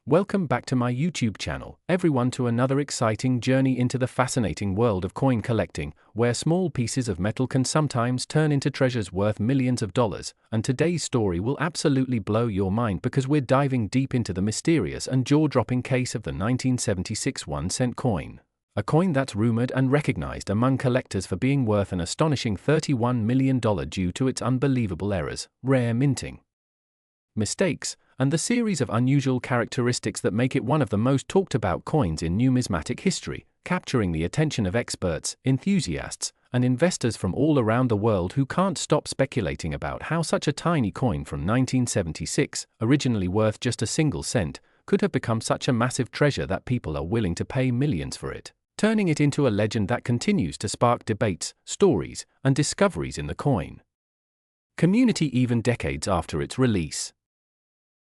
Welcome back to my YouTube channel, everyone, to another exciting journey into the fascinating world of coin collecting, where small pieces of metal can sometimes turn into treasures worth millions of dollars. And today's story will absolutely blow your mind because we're diving deep into the mysterious and jaw-dropping case of the 1976 1-cent coin. A coin that's rumored and recognized among collectors for being worth an astonishing $31 million due to its unbelievable errors, rare minting mistakes, and the series of unusual characteristics that make it one of the most talked about coins in numismatic history, capturing the attention of experts, enthusiasts, and investors from all around the world who can't stop speculating about how such a tiny coin from 1976, originally worth just a single cent, could have become such a massive treasure that people are willing to pay millions for it, turning it into a legend that continues to spark debates, stories, and discoveries in the coin community even decades after its release.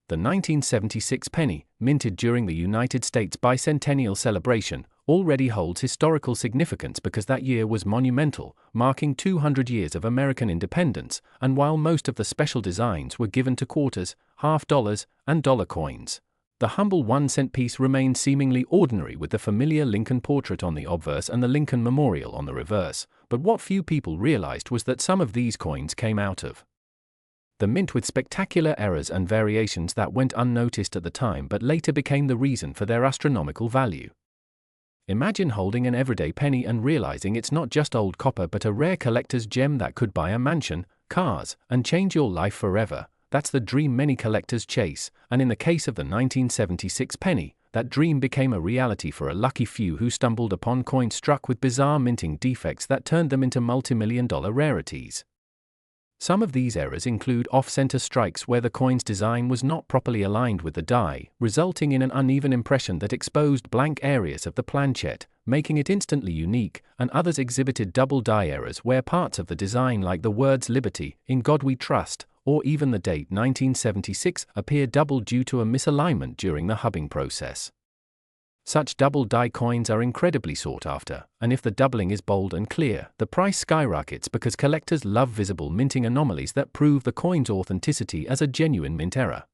The 1976 penny, minted during the United States bicentennial celebration, already holds historical significance because that year was monumental, marking 200 years of American independence, and while most of the special designs were given to quarters, half dollars, and dollar coins, the humble 1-cent piece remained seemingly ordinary with the familiar Lincoln portrait on the obverse and the Lincoln Memorial on the reverse. But what few people realized was that some of these coins came out of the mint with spectacular errors and variations that went unnoticed at the time but later became the reason for their astronomical value. Imagine holding an everyday penny and realizing it's not just old copper but a rare collector's gem that could buy a mansion, cars, and change your life forever. That's the dream many collectors chase, and in the case of the 1976 penny, that dream became a reality for a lucky few who stumbled upon coins struck with bizarre minting defects that turned them into multi-million-dollar rarities. Some of these errors include off-center strikes where the coin's design was not properly aligned with the die, resulting in an uneven impression that exposed blank areas of the planchet, making it instantly unique, and others exhibited double die errors where parts of the design like the words "Liberty," "In God We Trust," or even the date 1976 appear double due to a misalignment during the hubbing process. Such double die coins are incredibly sought after, and if the doubling is bold and clear, the price skyrockets because collectors love visible minting anomalies that prove the coin's authenticity as a genuine mint error.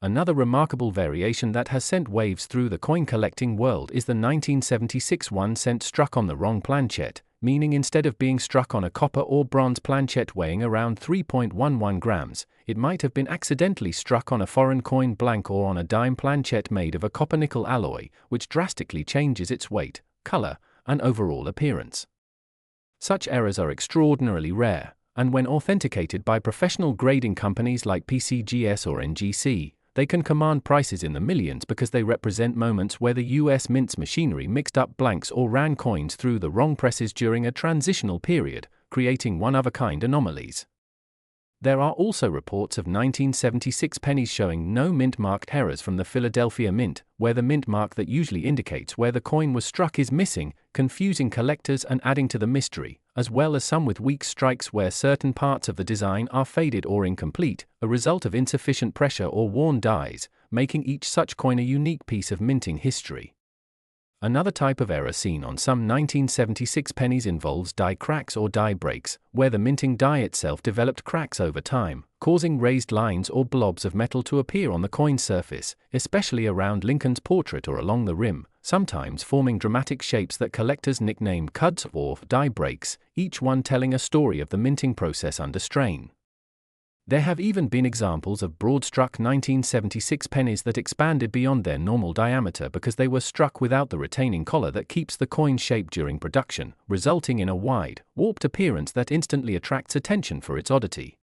Another remarkable variation that has sent waves through the coin collecting world is the 1976 1-cent struck on the wrong planchet, meaning instead of being struck on a copper or bronze planchet weighing around 3.11 grams, it might have been accidentally struck on a foreign coin blank or on a dime planchet made of a copper-nickel alloy, which drastically changes its weight, color, and overall appearance. Such errors are extraordinarily rare, and when authenticated by professional grading companies like PCGS or NGC, they can command prices in the millions because they represent moments where the US Mint's machinery mixed up blanks or ran coins through the wrong presses during a transitional period, creating one-of-a-kind anomalies. There are also reports of 1976 pennies showing no mint-marked errors from the Philadelphia Mint, where the mint mark that usually indicates where the coin was struck is missing, confusing collectors and adding to the mystery, as well as some with weak strikes where certain parts of the design are faded or incomplete, a result of insufficient pressure or worn dies, making each such coin a unique piece of minting history. Another type of error seen on some 1976 pennies involves die cracks or die breaks, where the minting die itself developed cracks over time, causing raised lines or blobs of metal to appear on the coin surface, especially around Lincoln's portrait or along the rim, sometimes forming dramatic shapes that collectors nickname cuds or die breaks, each one telling a story of the minting process under strain. There have even been examples of broad-struck 1976 pennies that expanded beyond their normal diameter because they were struck without the retaining collar that keeps the coin's shape during production, resulting in a wide, warped appearance that instantly attracts attention for its oddity.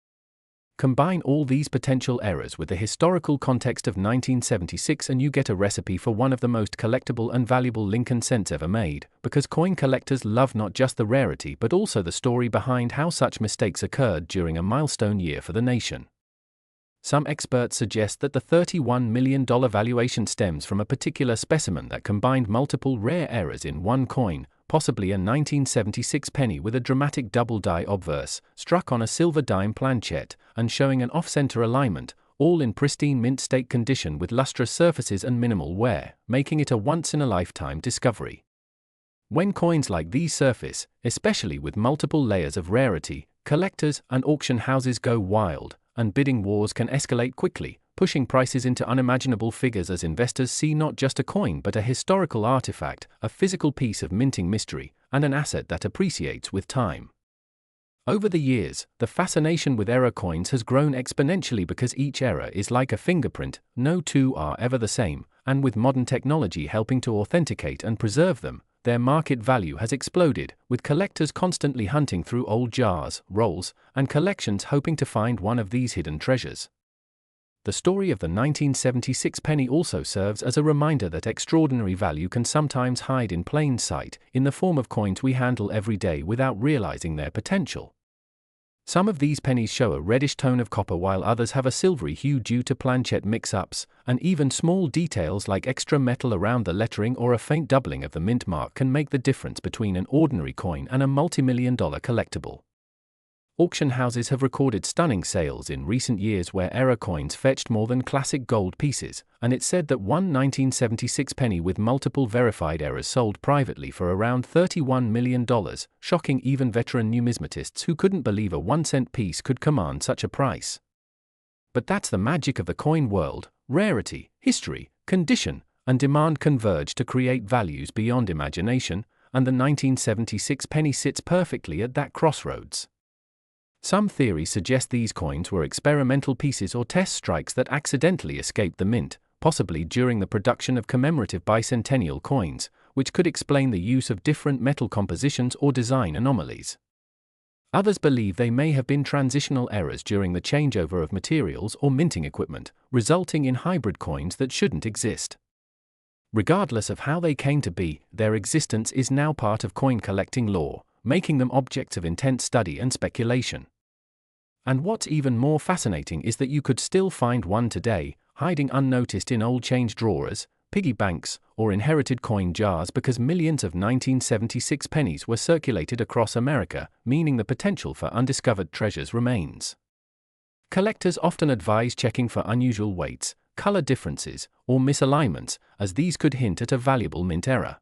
Combine all these potential errors with the historical context of 1976 and you get a recipe for one of the most collectible and valuable Lincoln cents ever made, because coin collectors love not just the rarity but also the story behind how such mistakes occurred during a milestone year for the nation. Some experts suggest that the $31 million valuation stems from a particular specimen that combined multiple rare errors in one coin, possibly a 1976 penny with a dramatic double die obverse, struck on a silver dime planchet, and showing an off-center alignment, all in pristine mint state condition with lustrous surfaces and minimal wear, making it a once-in-a-lifetime discovery. When coins like these surface, especially with multiple layers of rarity, collectors and auction houses go wild, and bidding wars can escalate quickly, pushing prices into unimaginable figures as investors see not just a coin but a historical artifact, a physical piece of minting mystery, and an asset that appreciates with time. Over the years, the fascination with error coins has grown exponentially because each error is like a fingerprint, no two are ever the same, and with modern technology helping to authenticate and preserve them, their market value has exploded, with collectors constantly hunting through old jars, rolls, and collections hoping to find one of these hidden treasures. The story of the 1976 penny also serves as a reminder that extraordinary value can sometimes hide in plain sight, in the form of coins we handle every day without realizing their potential. Some of these pennies show a reddish tone of copper while others have a silvery hue due to planchet mix-ups, and even small details like extra metal around the lettering or a faint doubling of the mint mark can make the difference between an ordinary coin and a multi-million-dollar collectible. Auction houses have recorded stunning sales in recent years where error coins fetched more than classic gold pieces, and it's said that one 1976 penny with multiple verified errors sold privately for around $31 million, shocking even veteran numismatists who couldn't believe a 1-cent piece could command such a price. But that's the magic of the coin world: rarity, history, condition, and demand converge to create values beyond imagination, and the 1976 penny sits perfectly at that crossroads. Some theories suggest these coins were experimental pieces or test strikes that accidentally escaped the mint, possibly during the production of commemorative bicentennial coins, which could explain the use of different metal compositions or design anomalies. Others believe they may have been transitional errors during the changeover of materials or minting equipment, resulting in hybrid coins that shouldn't exist. Regardless of how they came to be, their existence is now part of coin collecting lore, making them objects of intense study and speculation. And what's even more fascinating is that you could still find one today, hiding unnoticed in old change drawers, piggy banks, or inherited coin jars because millions of 1976 pennies were circulated across America, meaning the potential for undiscovered treasures remains. Collectors often advise checking for unusual weights, color differences, or misalignments, as these could hint at a valuable mint error.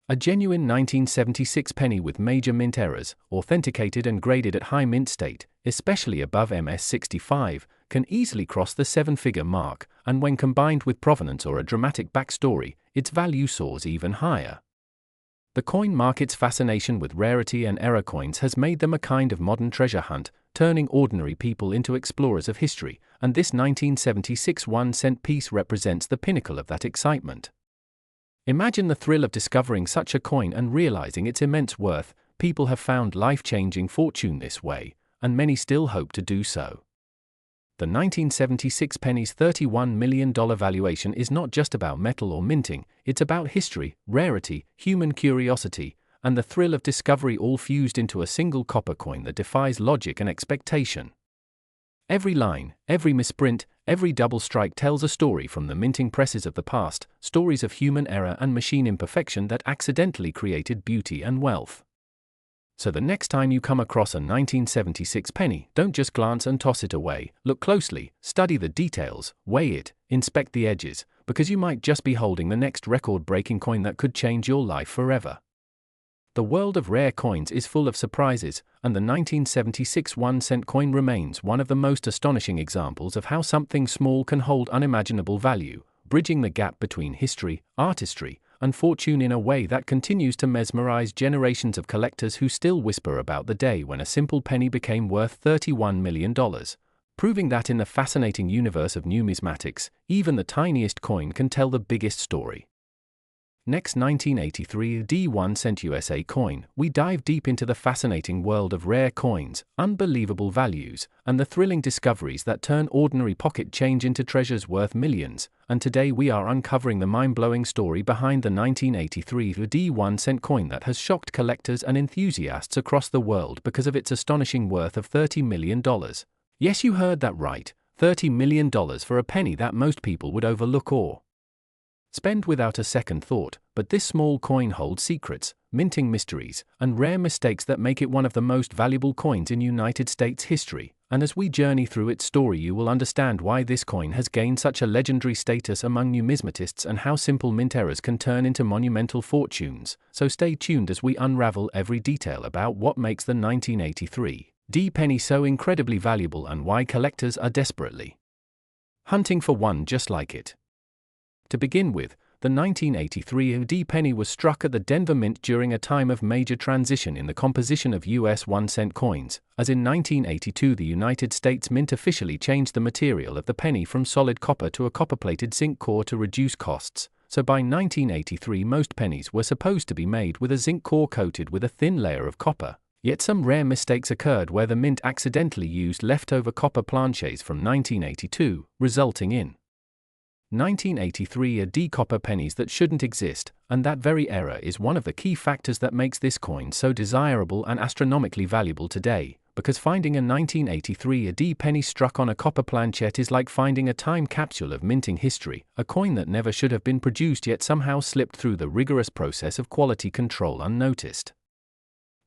A genuine 1976 penny with major mint errors, authenticated and graded at high mint state, especially above MS65, can easily cross the 7-figure mark, and when combined with provenance or a dramatic backstory, its value soars even higher. The coin market's fascination with rarity and error coins has made them a kind of modern treasure hunt, turning ordinary people into explorers of history, and this 1976 1-cent piece represents the pinnacle of that excitement. Imagine the thrill of discovering such a coin and realizing its immense worth. People have found life-changing fortune this way, and many still hope to do so. The 1976 penny's $31 million valuation is not just about metal or minting, it's about history, rarity, human curiosity, and the thrill of discovery all fused into a single copper coin that defies logic and expectation. Every line, every misprint, every double strike tells a story from the minting presses of the past, stories of human error and machine imperfection that accidentally created beauty and wealth. So the next time you come across a 1976 penny, don't just glance and toss it away. Look closely, study the details, weigh it, inspect the edges, because you might just be holding the next record-breaking coin that could change your life forever. The world of rare coins is full of surprises, and the 1976 1-cent coin remains one of the most astonishing examples of how something small can hold unimaginable value, bridging the gap between history, artistry, and fortune in a way that continues to mesmerize generations of collectors who still whisper about the day when a simple penny became worth $31 million, proving that in the fascinating universe of numismatics, even the tiniest coin can tell the biggest story. Next, 1983 D1-cent USA coin, we dive deep into the fascinating world of rare coins, unbelievable values, and the thrilling discoveries that turn ordinary pocket change into treasures worth millions, and today we are uncovering the mind-blowing story behind the 1983 D1-cent coin that has shocked collectors and enthusiasts across the world because of its astonishing worth of $30 million. Yes, you heard that right, $30 million for a penny that most people would overlook or spend without a second thought, but this small coin holds secrets, minting mysteries, and rare mistakes that make it one of the most valuable coins in United States history, and as we journey through its story you will understand why this coin has gained such a legendary status among numismatists and how simple mint errors can turn into monumental fortunes. So stay tuned as we unravel every detail about what makes the 1983 D penny so incredibly valuable and why collectors are desperately hunting for one just like it. To begin with, the 1983 OD penny was struck at the Denver Mint during a time of major transition in the composition of US 1-cent coins, as in 1982 the United States Mint officially changed the material of the penny from solid copper to a copper-plated zinc core to reduce costs, so by 1983 most pennies were supposed to be made with a zinc core coated with a thin layer of copper. Yet some rare mistakes occurred where the Mint accidentally used leftover copper planchets from 1982, resulting in 1983 AD copper pennies that shouldn't exist, and that very error is one of the key factors that makes this coin so desirable and astronomically valuable today, because finding a 1983 AD penny struck on a copper planchet is like finding a time capsule of minting history, a coin that never should have been produced yet somehow slipped through the rigorous process of quality control unnoticed.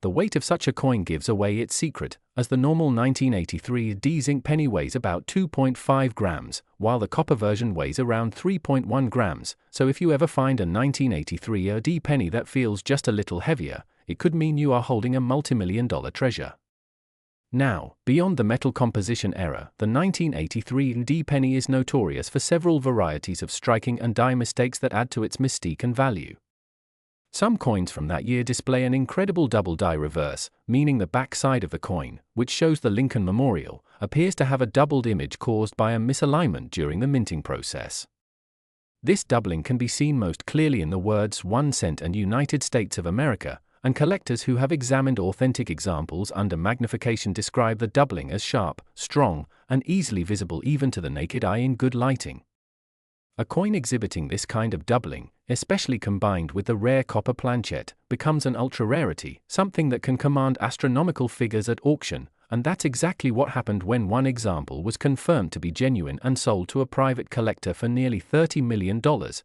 The weight of such a coin gives away its secret, as the normal 1983 AD zinc penny weighs about 2.5 grams, while the copper version weighs around 3.1 grams, so if you ever find a 1983 AD penny that feels just a little heavier, it could mean you are holding a multimillion-dollar treasure. Now, beyond the metal composition error, the 1983 AD penny is notorious for several varieties of striking and die mistakes that add to its mystique and value. Some coins from that year display an incredible double die reverse, meaning the back side of the coin, which shows the Lincoln Memorial, appears to have a doubled image caused by a misalignment during the minting process. This doubling can be seen most clearly in the words 1 cent and United States of America, and collectors who have examined authentic examples under magnification describe the doubling as sharp, strong, and easily visible even to the naked eye in good lighting. A coin exhibiting this kind of doubling, especially combined with the rare copper planchet, becomes an ultra-rarity, something that can command astronomical figures at auction, and that's exactly what happened when one example was confirmed to be genuine and sold to a private collector for nearly $30 million,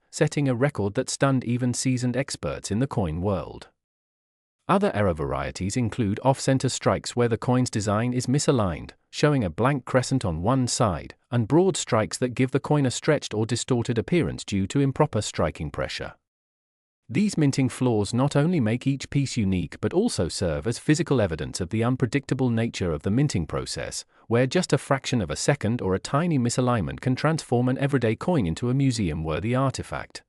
setting a record that stunned even seasoned experts in the coin world. Other error varieties include off-center strikes where the coin's design is misaligned, showing a blank crescent on one side, and broad strikes that give the coin a stretched or distorted appearance due to improper striking pressure. These minting flaws not only make each piece unique but also serve as physical evidence of the unpredictable nature of the minting process, where just a fraction of a second or a tiny misalignment can transform an everyday coin into a museum-worthy artifact.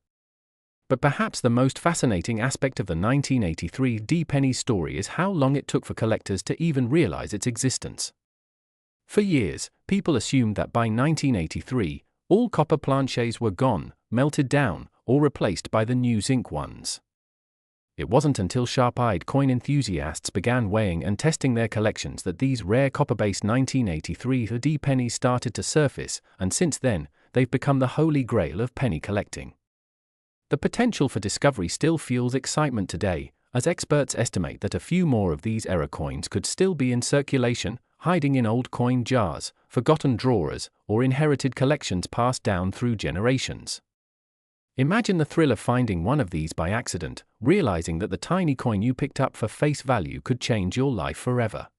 But perhaps the most fascinating aspect of the 1983 D penny story is how long it took for collectors to even realize its existence. For years, people assumed that by 1983, all copper planchets were gone, melted down, or replaced by the new zinc ones. It wasn't until sharp-eyed coin enthusiasts began weighing and testing their collections that these rare copper-based 1983 D pennies started to surface, and since then, they've become the holy grail of penny collecting. The potential for discovery still fuels excitement today, as experts estimate that a few more of these error coins could still be in circulation, hiding in old coin jars, forgotten drawers, or inherited collections passed down through generations. Imagine the thrill of finding one of these by accident, realizing that the tiny coin you picked up for face value could change your life forever.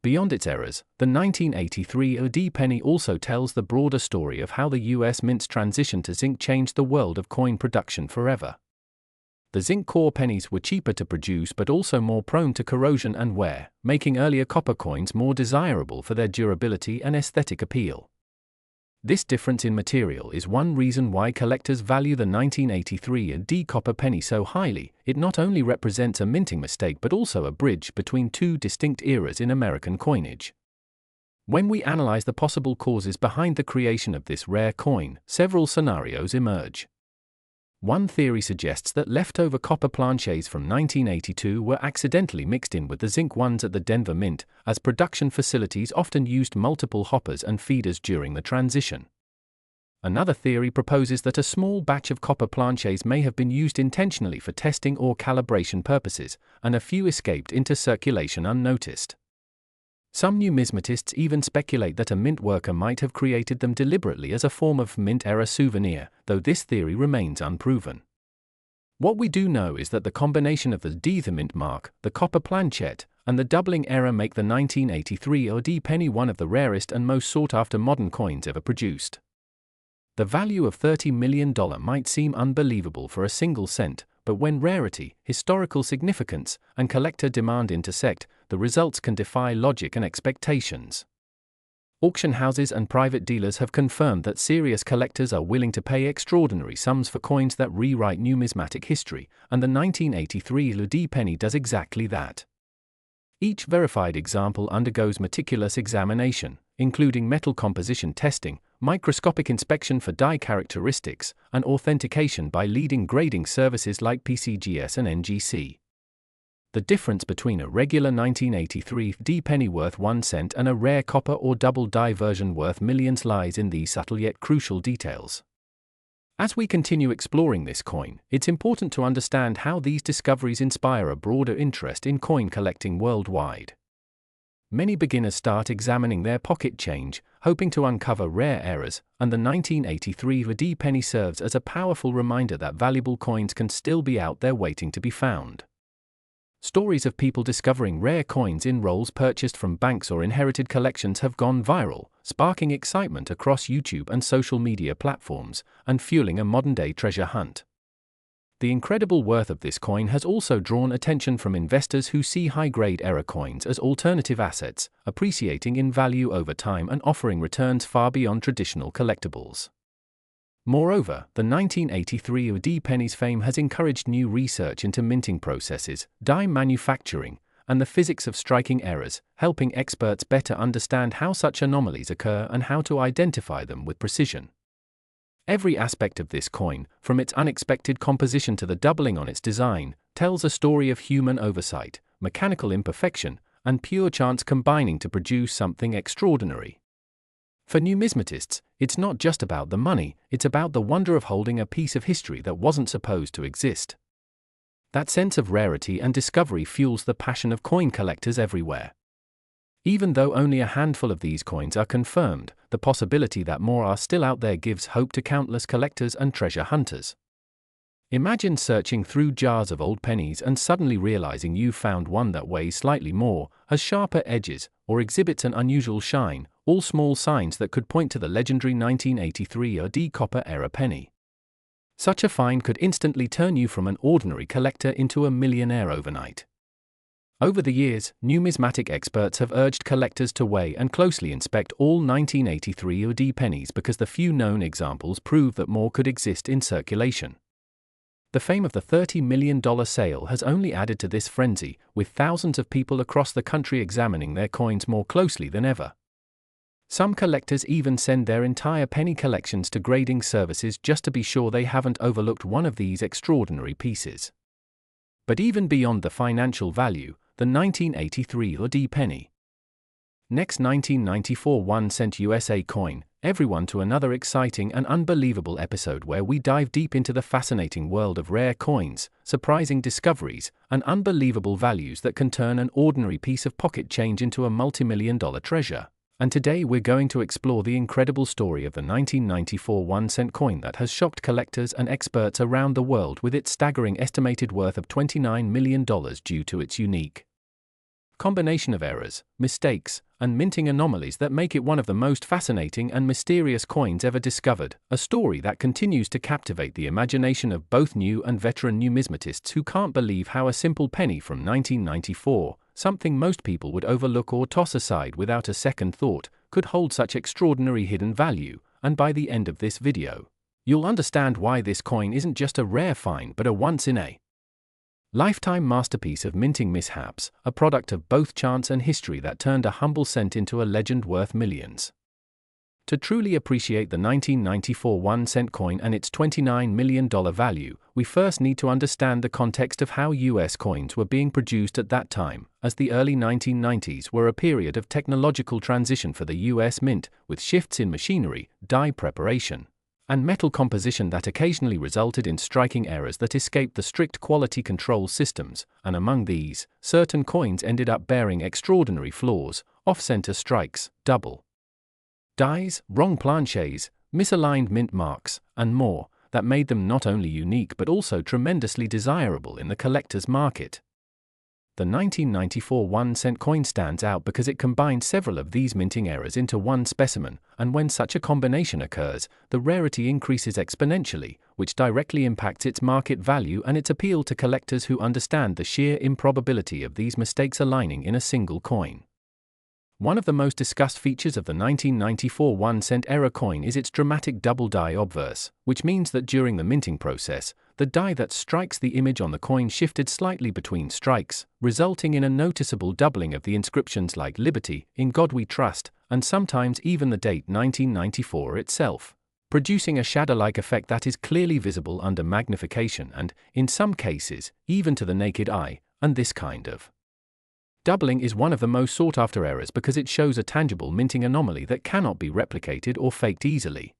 Beyond its errors, the 1983 OD penny also tells the broader story of how the US Mint's transition to zinc changed the world of coin production forever. The zinc core pennies were cheaper to produce but also more prone to corrosion and wear, making earlier copper coins more desirable for their durability and aesthetic appeal. This difference in material is one reason why collectors value the 1983 AD copper penny so highly. It not only represents a minting mistake but also a bridge between two distinct eras in American coinage. When we analyze the possible causes behind the creation of this rare coin, several scenarios emerge. One theory suggests that leftover copper planchets from 1982 were accidentally mixed in with the zinc ones at the Denver Mint, as production facilities often used multiple hoppers and feeders during the transition. Another theory proposes that a small batch of copper planchets may have been used intentionally for testing or calibration purposes, and a few escaped into circulation unnoticed. Some numismatists even speculate that a mint worker might have created them deliberately as a form of mint-era souvenir, though this theory remains unproven. What we do know is that the combination of the D mint mark, the copper planchet, and the doubling error make the 1983 OD penny one of the rarest and most sought-after modern coins ever produced. The value of $30 million might seem unbelievable for a single cent, but when rarity, historical significance, and collector demand intersect, the results can defy logic and expectations. Auction houses and private dealers have confirmed that serious collectors are willing to pay extraordinary sums for coins that rewrite numismatic history, and the 1983 Ludi penny does exactly that. Each verified example undergoes meticulous examination, including metal composition testing, microscopic inspection for die characteristics, and authentication by leading grading services like PCGS and NGC. The difference between a regular 1983 D penny worth 1 cent and a rare copper or double die version worth millions lies in these subtle yet crucial details. As we continue exploring this coin, it's important to understand how these discoveries inspire a broader interest in coin collecting worldwide. Many beginners start examining their pocket change, hoping to uncover rare errors, and the 1983 D penny serves as a powerful reminder that valuable coins can still be out there waiting to be found. Stories of people discovering rare coins in rolls purchased from banks or inherited collections have gone viral, sparking excitement across YouTube and social media platforms, and fueling a modern-day treasure hunt. The incredible worth of this coin has also drawn attention from investors who see high-grade error coins as alternative assets, appreciating in value over time and offering returns far beyond traditional collectibles. Moreover, the 1983 D penny's fame has encouraged new research into minting processes, die manufacturing, and the physics of striking errors, helping experts better understand how such anomalies occur and how to identify them with precision. Every aspect of this coin, from its unexpected composition to the doubling on its design, tells a story of human oversight, mechanical imperfection, and pure chance combining to produce something extraordinary. For numismatists, it's not just about the money, it's about the wonder of holding a piece of history that wasn't supposed to exist. That sense of rarity and discovery fuels the passion of coin collectors everywhere. Even though only a handful of these coins are confirmed, the possibility that more are still out there gives hope to countless collectors and treasure hunters. Imagine searching through jars of old pennies and suddenly realizing you've found one that weighs slightly more, has sharper edges, or exhibits an unusual shine, all small signs that could point to the legendary 1983 D copper era penny. Such a find could instantly turn you from an ordinary collector into a millionaire overnight. Over the years, numismatic experts have urged collectors to weigh and closely inspect all 1983 D pennies because the few known examples prove that more could exist in circulation. The fame of the $30 million sale has only added to this frenzy, with thousands of people across the country examining their coins more closely than ever. Some collectors even send their entire penny collections to grading services just to be sure they haven't overlooked one of these extraordinary pieces. But even beyond the financial value, the 1983 D penny. Next 1994 1-cent USA coin, everyone to another exciting and unbelievable episode where we dive deep into the fascinating world of rare coins, surprising discoveries, and unbelievable values that can turn an ordinary piece of pocket change into a multi-million-dollar treasure. And today we're going to explore the incredible story of the 1994 1-cent coin that has shocked collectors and experts around the world with its staggering estimated worth of $29 million due to its unique combination of errors, mistakes, and minting anomalies that make it one of the most fascinating and mysterious coins ever discovered, a story that continues to captivate the imagination of both new and veteran numismatists who can't believe how a simple penny from 1994, something most people would overlook or toss aside without a second thought, could hold such extraordinary hidden value, and by the end of this video, you'll understand why this coin isn't just a rare find but a once-in-a-lifetime masterpiece of minting mishaps, a product of both chance and history that turned a humble cent into a legend worth millions. To truly appreciate the 1994 1-cent coin and its $29 million value, we first need to understand the context of how US coins were being produced at that time, as the early 1990s were a period of technological transition for the US Mint, with shifts in machinery, die preparation, and metal composition that occasionally resulted in striking errors that escaped the strict quality control systems, and among these, certain coins ended up bearing extraordinary flaws, off-center strikes, double dies, wrong planchets, misaligned mint marks, and more, that made them not only unique but also tremendously desirable in the collector's market. The 1994 1-cent coin stands out because it combined several of these minting errors into one specimen, and when such a combination occurs, the rarity increases exponentially, which directly impacts its market value and its appeal to collectors who understand the sheer improbability of these mistakes aligning in a single coin. One of the most discussed features of the 1994 1-cent era coin is its dramatic double die obverse, which means that during the minting process, the die that strikes the image on the coin shifted slightly between strikes, resulting in a noticeable doubling of the inscriptions like Liberty, In God We Trust, and sometimes even the date 1994 itself, producing a shadow-like effect that is clearly visible under magnification and, in some cases, even to the naked eye, and this kind of doubling is one of the most sought-after errors because it shows a tangible minting anomaly that cannot be replicated or faked easily.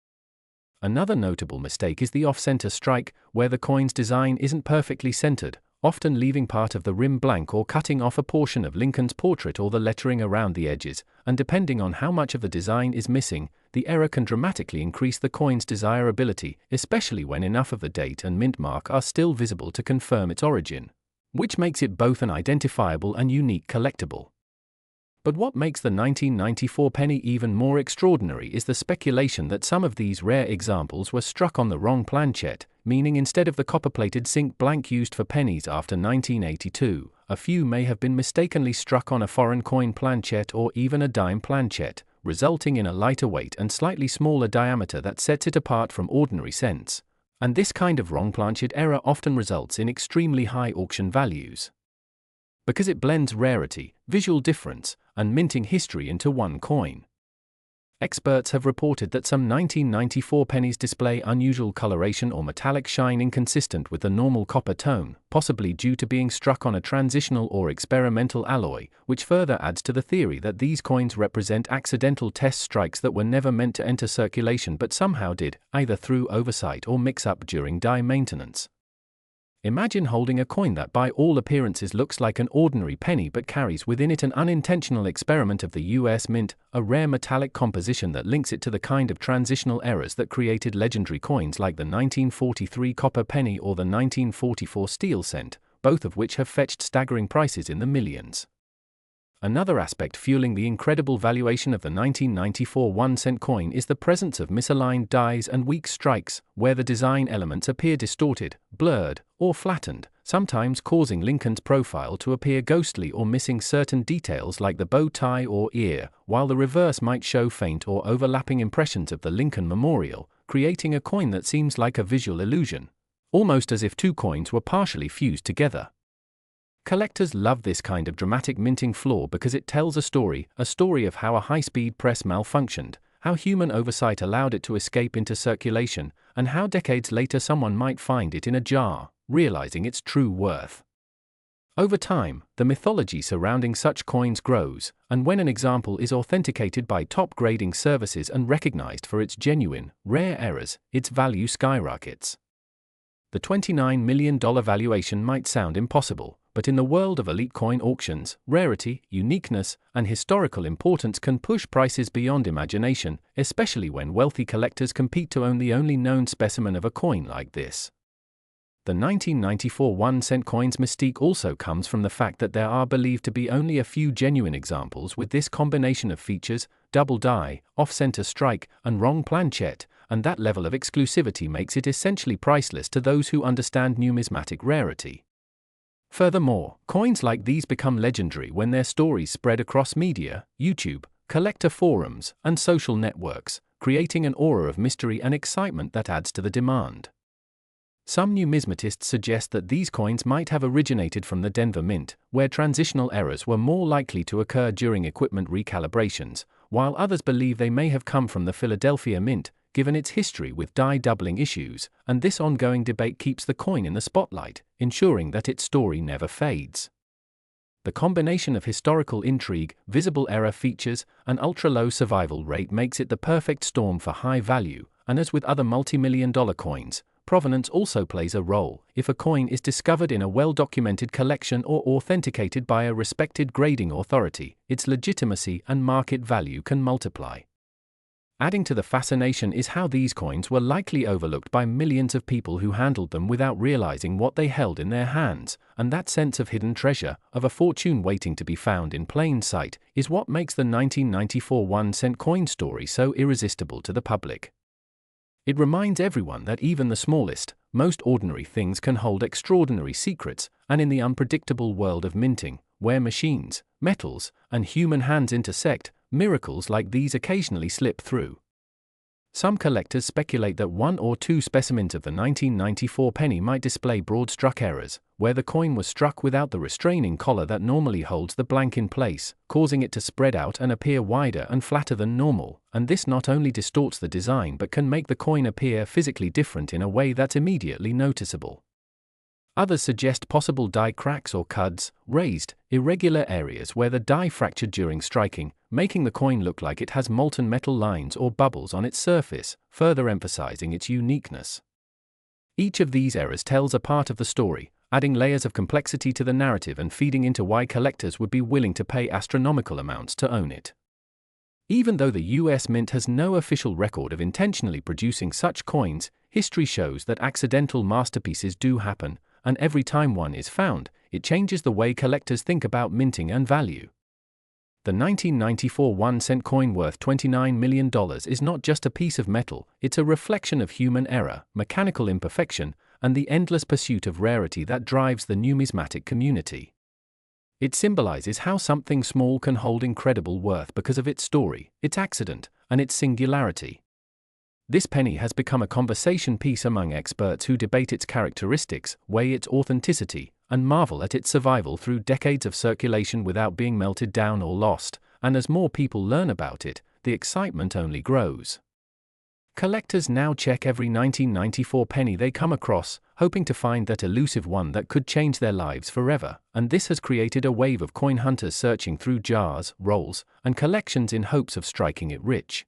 Another notable mistake is the off-center strike, where the coin's design isn't perfectly centered, often leaving part of the rim blank or cutting off a portion of Lincoln's portrait or the lettering around the edges, and depending on how much of the design is missing, the error can dramatically increase the coin's desirability, especially when enough of the date and mint mark are still visible to confirm its origin, which makes it both an identifiable and unique collectible. But what makes the 1994 penny even more extraordinary is the speculation that some of these rare examples were struck on the wrong planchet, meaning instead of the copper-plated zinc blank used for pennies after 1982, a few may have been mistakenly struck on a foreign coin planchet or even a dime planchet, resulting in a lighter weight and slightly smaller diameter that sets it apart from ordinary cents. And this kind of wrong planchet error often results in extremely high auction values, because it blends rarity, visual difference, and minting history into one coin. Experts have reported that some 1994 pennies display unusual coloration or metallic shine inconsistent with the normal copper tone, possibly due to being struck on a transitional or experimental alloy, which further adds to the theory that these coins represent accidental test strikes that were never meant to enter circulation but somehow did, either through oversight or mix-up during die maintenance. Imagine holding a coin that by all appearances looks like an ordinary penny but carries within it an unintentional experiment of the US Mint, a rare metallic composition that links it to the kind of transitional errors that created legendary coins like the 1943 copper penny or the 1944 steel cent, both of which have fetched staggering prices in the millions. Another aspect fueling the incredible valuation of the 1994 1-cent coin is the presence of misaligned dies and weak strikes, where the design elements appear distorted, blurred, or flattened, sometimes causing Lincoln's profile to appear ghostly or missing certain details like the bow tie or ear, while the reverse might show faint or overlapping impressions of the Lincoln Memorial, creating a coin that seems like a visual illusion, almost as if two coins were partially fused together. Collectors love this kind of dramatic minting flaw because it tells a story of how a high-speed press malfunctioned, how human oversight allowed it to escape into circulation, and how decades later someone might find it in a jar, realizing its true worth. Over time, the mythology surrounding such coins grows, and when an example is authenticated by top-grading services and recognized for its genuine, rare errors, its value skyrockets. The $29 million valuation might sound impossible, but in the world of elite coin auctions, rarity, uniqueness, and historical importance can push prices beyond imagination, especially when wealthy collectors compete to own the only known specimen of a coin like this. The 1994 1-cent coin's mystique also comes from the fact that there are believed to be only a few genuine examples with this combination of features, double die, off-center strike, and wrong planchet, and that level of exclusivity makes it essentially priceless to those who understand numismatic rarity. Furthermore, coins like these become legendary when their stories spread across media, YouTube, collector forums, and social networks, creating an aura of mystery and excitement that adds to the demand. Some numismatists suggest that these coins might have originated from the Denver Mint, where transitional errors were more likely to occur during equipment recalibrations, while others believe they may have come from the Philadelphia Mint, given its history with die doubling issues, and this ongoing debate keeps the coin in the spotlight, ensuring that its story never fades. The combination of historical intrigue, visible error features, and ultra-low survival rate makes it the perfect storm for high value, and as with other multi-million-dollar coins, provenance also plays a role. If a coin is discovered in a well-documented collection or authenticated by a respected grading authority, its legitimacy and market value can multiply. Adding to the fascination is how these coins were likely overlooked by millions of people who handled them without realizing what they held in their hands, and that sense of hidden treasure, of a fortune waiting to be found in plain sight, is what makes the 1994 1-cent coin story so irresistible to the public. It reminds everyone that even the smallest, most ordinary things can hold extraordinary secrets, and in the unpredictable world of minting, where machines, metals, and human hands intersect, miracles like these occasionally slip through. Some collectors speculate that one or two specimens of the 1994 penny might display broad struck errors, where the coin was struck without the restraining collar that normally holds the blank in place, causing it to spread out and appear wider and flatter than normal, and this not only distorts the design but can make the coin appear physically different in a way that's immediately noticeable. Others suggest possible die cracks or cuds, raised, irregular areas where the die fractured during striking, making the coin look like it has molten metal lines or bubbles on its surface, further emphasizing its uniqueness. Each of these errors tells a part of the story, adding layers of complexity to the narrative and feeding into why collectors would be willing to pay astronomical amounts to own it. Even though the US Mint has no official record of intentionally producing such coins, history shows that accidental masterpieces do happen, and every time one is found, it changes the way collectors think about minting and value. The 1994 1-cent coin worth $29 million is not just a piece of metal, it's a reflection of human error, mechanical imperfection, and the endless pursuit of rarity that drives the numismatic community. It symbolizes how something small can hold incredible worth because of its story, its accident, and its singularity. This penny has become a conversation piece among experts who debate its characteristics, weigh its authenticity, and marvel at its survival through decades of circulation without being melted down or lost, and as more people learn about it, the excitement only grows. Collectors now check every 1994 penny they come across, hoping to find that elusive one that could change their lives forever, and this has created a wave of coin hunters searching through jars, rolls, and collections in hopes of striking it rich.